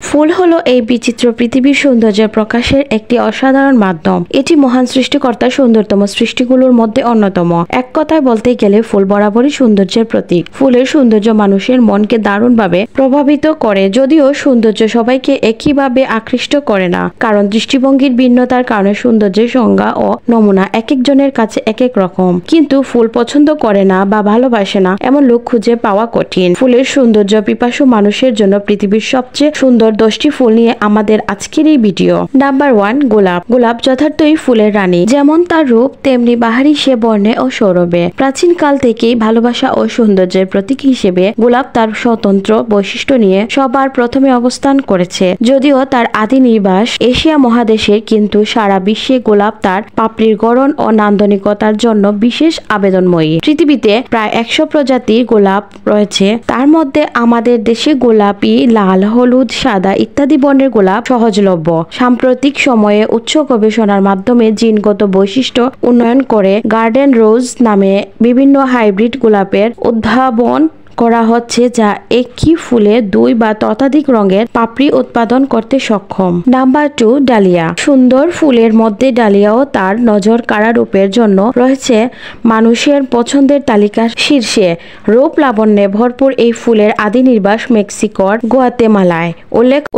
ফুল হলো এই বিচিত্র পৃথিবীর সৌন্দর্যের প্রকাশের একটি অসাধারণ মাধ্যম। এটি মহান সৃষ্টিকর্তার সুন্দরতম সৃষ্টিগুলোর মধ্যে অন্যতম। এক কথায় বলতে গেলে ফুল বরাবরই সৌন্দর্যের প্রতীক। ফুলের সৌন্দর্য মানুষের মনকে দারুণভাবে প্রভাবিত করে, যদিও সৌন্দর্য সবাইকে একইভাবে আকৃষ্ট করে না, কারণ দৃষ্টিভঙ্গির ভিন্নতার কারণে সৌন্দর্যের সংজ্ঞা ও নমুনা এক একজনের কাছে এক এক রকম। কিন্তু ফুল পছন্দ করে না বা ভালোবাসে না এমন লোক খুঁজে পাওয়া কঠিন। ফুলের সৌন্দর্য পিপাসু মানুষের জন্য পৃথিবীর সবচেয়ে সুন্দর 10টি ফুল নিয়ে আমাদের আজকের এই ভিডিও। নাম্বার 1, গোলাপ। গোলাপ যথার্থই ফুলের রানী। যেমন তার রূপ, তেমনি বাহারি সে বর্ণে ও সৌরভে। প্রাচীন কাল থেকেই ভালোবাসা ও সৌন্দর্যের প্রতীক হিসেবে গোলাপ তার স্বতন্ত্র বৈশিষ্ট্য নিয়ে সবার প্রথমে অবস্থান করেছে। যদিও তার আদি নিবাস এশিয়া মহাদেশের, কিন্তু সারা বিশ্বে গোলাপ তার পাপড়ির গড়ন ও নান্দনিকতার জন্য বিশেষ আবেদনময়ী। পৃথিবীতে প্রায় 100 প্রজাতির গোলাপ রয়েছে। তার মধ্যে আমাদের দেশে গোলাপি, লাল, হলুদ, সাদা ইত্যাদি বর্ণের গোলাপ সহজলভ্য। সাম্প্রতিক সময়ে উচ্চ গবেষণার মাধ্যমে জিনগত বৈশিষ্ট্য উন্নয়ন করে গার্ডেন রোজ নামে বিভিন্ন হাইব্রিড গোলাপের উদ্ভাবন করা হচ্ছে, যা একই ফুলে 2 বা ততোধিক রঙের পাপড়ি উৎপাদন করতে সক্ষম। Number 2, dahlia. সুন্দর ফুলের মধ্যে ডালিয়াও তার নজর কাড়া রূপের জন্য রয়েছে মানুষের পছন্দের তালিকার শীর্ষে। রূপ লাবণ্যে ভরপুর এই ফুলের আদি নিবাস মেক্সিকোর গুয়াতেমালায়।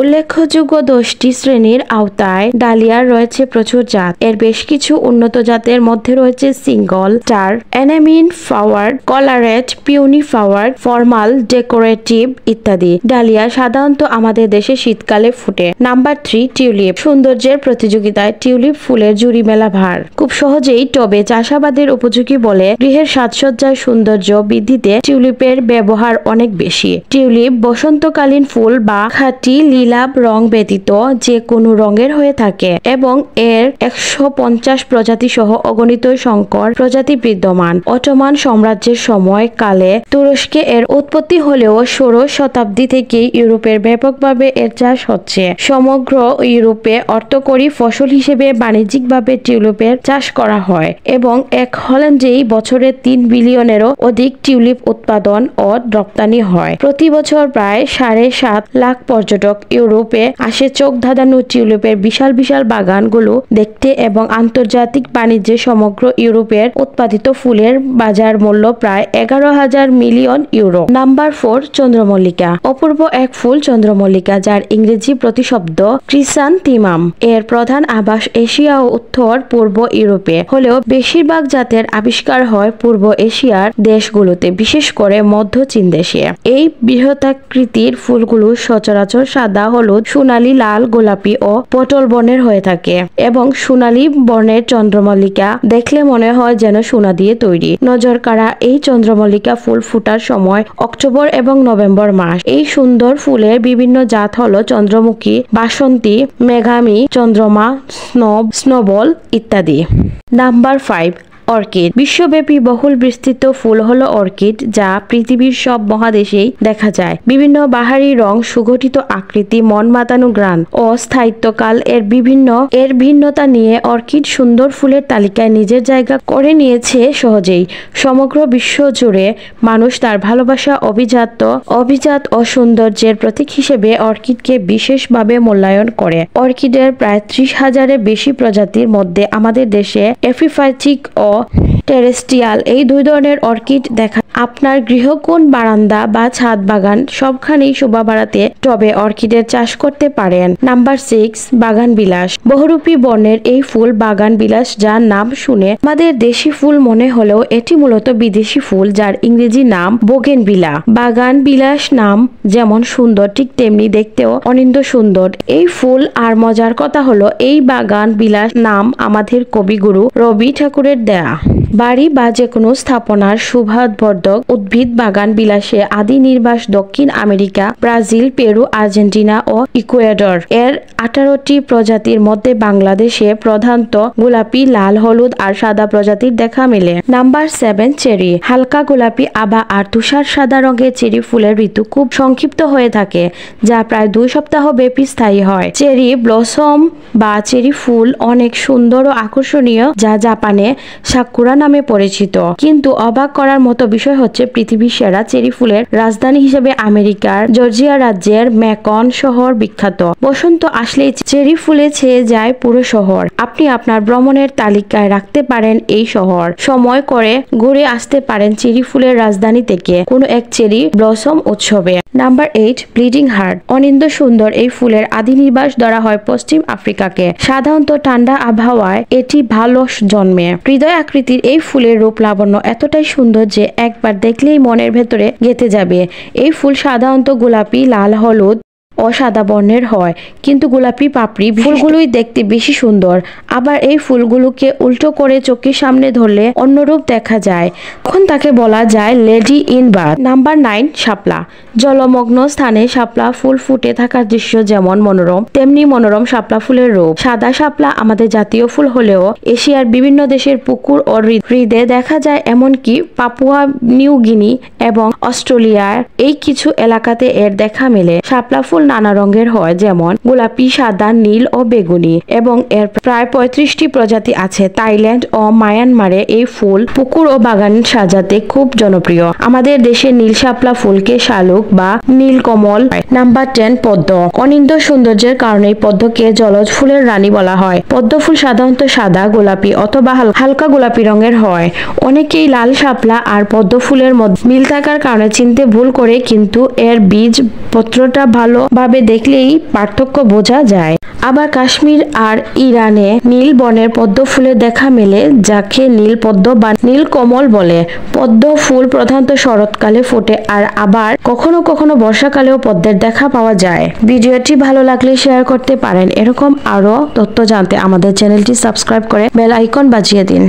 উল্লেখযোগ্য 10টি শ্রেণীর আওতায় ডালিয়ার রয়েছে প্রচুর জাত। এর বেশ কিছু উন্নত জাতের মধ্যে রয়েছে single star, anemone flower, collarette, peony flower, formal, decorative ইত্যাদি। ডালিয়া সাধারণত আমাদের দেশে শীতকালে ফুটে। Number 3, tulip. সৌন্দর্যের প্রতিযোগিতায় টিউলিপ ফুলের জুড়ি মেলা ভার। খুব সহজেই টবে চাষাবাদের উপযোগী বলে গৃহের সাজসজ্জার সৌন্দর্য বৃদ্ধিতে টিউলিপের ব্যবহার অনেক বেশি। টিউলিপ বসন্তকালীন ফুল বা খাঁটি লীলাভ রং ব্যতীত যে কোনো রঙের হয়ে থাকে এবং এর 150 প্রজাতি সহ অগণিত সংকর প্রজাতি বিদ্যমান। অটোমান সাম্রাজ্যের সময় কালে তুরস্কে এর উৎপত্তি হলেও 16 শতাব্দী থেকেই ইউরোপের ব্যাপকভাবে এর চাষ হচ্ছে। সমগ্র ইউরোপে অর্থকরী ফসল হিসেবে বাণিজ্যিকভাবে টিউলিপের চাষ করা হয় এবং এক হল্যান্ডেই বছরে 3 বিলিয়নেরও অধিক টিউলিপ উৎপাদন ও রপ্তানি হয়। প্রতি বছর প্রায় 7.5 লাখ পর্যটক ইউরোপে আসে চোখ ধাঁধানো টিউলিপের বিশাল বিশাল বাগানগুলো দেখতে এবং আন্তর্জাতিক বাণিজ্যে সমগ্র ইউরোপের উৎপাদিত ফুলের বাজার মূল্য প্রায় 11,000 মিলিয়ন ইউরো। নাম্বার 4, চন্দ্রমল্লিকা। অপূর্ব এক ফুল চন্দ্রমল্লিকা, যার ইংরেজি প্রতিশব্দ ক্রিসান্থিমাম। এর প্রধান আবাস এশিয়া ও উত্তর পূর্ব ইউরোপে হলেও বেশিরভাগ জাতের আবিষ্কার হয় পূর্ব এশিয়ার দেশগুলোতে, বিশেষ করে মধ্য চীন দেশে। এই বৃহতাকৃতির ফুলগুলো সচরাচর সাদা, হলুদ, সোনালী, লাল, গোলাপি ও পটল বর্ণের হয়ে থাকে এবং সোনালী বর্ণের চন্দ্রমল্লিকা দেখলে মনে হয় যেন সোনা দিয়ে তৈরি। নজর কাড়া এই চন্দ্রমল্লিকা ফুল ফুটার সময় অক্টোবর এবং নভেম্বর মাস। এই সুন্দর ফুলের বিভিন্ন জাত হলো চন্দ্রমুখী, বাসন্তী, মেঘামী, চন্দ্রমা, স্নোবল ইত্যাদি। Number 5, orchid. বিশ্বব্যাপী বহুল বিস্তৃত ফুল হলো অর্কিড, যা পৃথিবীর সব মহাদেশেই দেখা যায়। বিভিন্ন বাহারি রং, সুগঠিত আকৃতি, মন মাতানো গ্রান ও স্থায়িত্বকাল এর ভিন্নতা নিয়ে অর্কিড সুন্দর ফুলের তালিকায় নিজের জায়গা করে নিয়েছে সহজেই। সমগ্র বিশ্ব জুড়ে মানুষ তার ভালোবাসা, অভিজাত ও সৌন্দর্যের প্রতীক হিসেবে অর্কিডকে বিশেষভাবে মূল্যায়ন করে। অর্কিডের প্রায় 30,000-এর বেশি প্রজাতির মধ্যে আমাদের দেশে এপিফাইটিক ও টেরেস্ট্রিয়াল এই 2 ধরনের অর্কিড দেখা। আপনার গৃহকোণ, বারান্দা বা ছাদ বাগান সবখানেই শোভা বাড়াতে টবে অর্কিডের চাষ করতে পারেন। নাম্বার 6, বাগান বিলাস। বহুরূপী বর্ণের এই ফুল বাগান বিলাস, যার নাম শুনে আমাদের দেশি ফুল মনে হলেও এটি মূলত বিদেশি ফুল, যার ইংরেজি নাম বোগেনভিলা। বাগান বিলাস নাম যেমন সুন্দর, ঠিক তেমনি দেখতেও অনিন্দ সুন্দর এই ফুল। আর মজার কথা হলো এই বাগান বিলাস নাম আমাদের কবিগুরু রবি ঠাকুরের দেয়া। বাড়ি বা যে কোনো স্থাপনার শোভাবর্ধক উদ্ভিদ বাগান বিলাসে আদি নির্বাস দক্ষিণ আমেরিকা, ব্রাজিল, পেরু, আর্জেন্টিনা ও ইকুয়েডর। এর 18টি প্রজাতির মধ্যে বাংলাদেশে প্রধানত গোলাপি, লাল, হলুদ আর সাদা প্রজাতির দেখা মেলে। Number 7, cherry. হালকা গোলাপি, আভা আর তুষার সাদা রঙের চেরি ফুলের ঋতু খুব সংক্ষিপ্ত হয়ে থাকে, যা প্রায় 2 সপ্তাহ ব্যাপী স্থায়ী হয়। চেরি ব্লসম বা চেরি ফুল অনেক সুন্দর ও আকর্ষণীয়, যা জাপানে সাকুরা নামে পরিচিত। কিন্তু অবাক করার মতো বিষয় হচ্ছে পৃথিবীর সেরা চেরি ফুলের রাজধানী হিসেবে আমেরিকার জর্জিয়া রাজ্যের ম্যাকন শহর বিখ্যাত। বসন্ত আসলেই চেরি ফুলে ছেয়ে যায় পুরো শহর। আপনি আপনার ভ্রমণের তালিকায় রাখতে পারেন এই শহর। সময় করে ঘুরে আসতে পারেন চেরি ফুলের রাজধানী থেকে কোনো এক চেরি ব্লসম উৎসবে। Number 8, bleeding heart. অনিন্দ্য সুন্দর এই ফুলের আদি নিবাস ধরা হয় পশ্চিম আফ্রিকাকে। সাধারণত ঠান্ডা আবহাওয়ায় এটি ভালো জন্মে। হৃদয় আকৃতির এই ফুলের রূপ লাবণ্য এতটাই সুন্দর যে একবার দেখলেই মনের ভেতরে গেঁথে যাবে। এই ফুল সাধারণত গোলাপি, লাল, হলুদ ও সাদা বর্ণের হয়, কিন্তু গোলাপি পাপড়ি ফুলগুলোই দেখতে বেশি সুন্দর। আবার এই ফুলগুলোকে উল্টো করে চোখের সামনে ধরলে অন্যরূপ দেখা যায়, তখন তাকে বলা যায় লেডি ইন বাথ। নাম্বার 9, শাপলা। জলমগ্ন স্থানে শাপলা ফুল ফুটে থাকার দৃশ্য যেমন মনোরম, তেমনি মনোরম শাপলা ফুলের রূপ। সাদা শাপলা আমাদের জাতীয় ফুল হলেও এশিয়ার বিভিন্ন দেশের পুকুর ও হ্রদে দেখা যায়, এমনকি পাপুয়া নিউ গিনি এবং অস্ট্রেলিয়ার এই কিছু এলাকাতে এর দেখা মেলে। শাপলা ফুল নানা রঙের হয়, যেমন গোলাপি, সাদা, নীল ও বেগুনি, এবং এর প্রায় 35টি প্রজাতি আছে। থাইল্যান্ড ও মায়ানমারে এই ফুল পুকুর ও বাগান সাজাতে খুব জনপ্রিয়। আমাদের দেশে নীল শাপলা ফুলকে শালুক বা নীলকমল। নাম্বার 10, পদ্ম। অনিন্দ্য সৌন্দর্যের কারণে পদ্মকে জলজ ফুলের রানী বলা হয়। পদ্ম ফুল সাধারণত সাদা, গোলাপি অথবা হালকা গোলাপি রঙের হয়। অনেকেই লাল শাপলা আর পদ্ম ফুলের মধ্যে মিল থাকার কারণে চিনতে ভুল করে, কিন্তু এর বীজ পত্রটা ভালোভাবে দেখলেই পার্থক্য বোঝা যায়। আবার কাশ্মীর আর ইরানে নীল বর্ণের পদ্ম ফুলের দেখা মেলে, যাকে নীল পদ্ম বা নীল কমল বলে। পদ্ম ফুল প্রধানত শরৎকালে ফোটে, আর আবার কখনো কখনো বর্ষাকালেও পদ্মের দেখা পাওয়া যায়। ভিডিওটি ভালো লাগলে শেয়ার করতে পারেন। এরকম আরো তথ্য জানতে আমাদের চ্যানেলটি সাবস্ক্রাইব করে বেল আইকন বাজিয়ে দিন।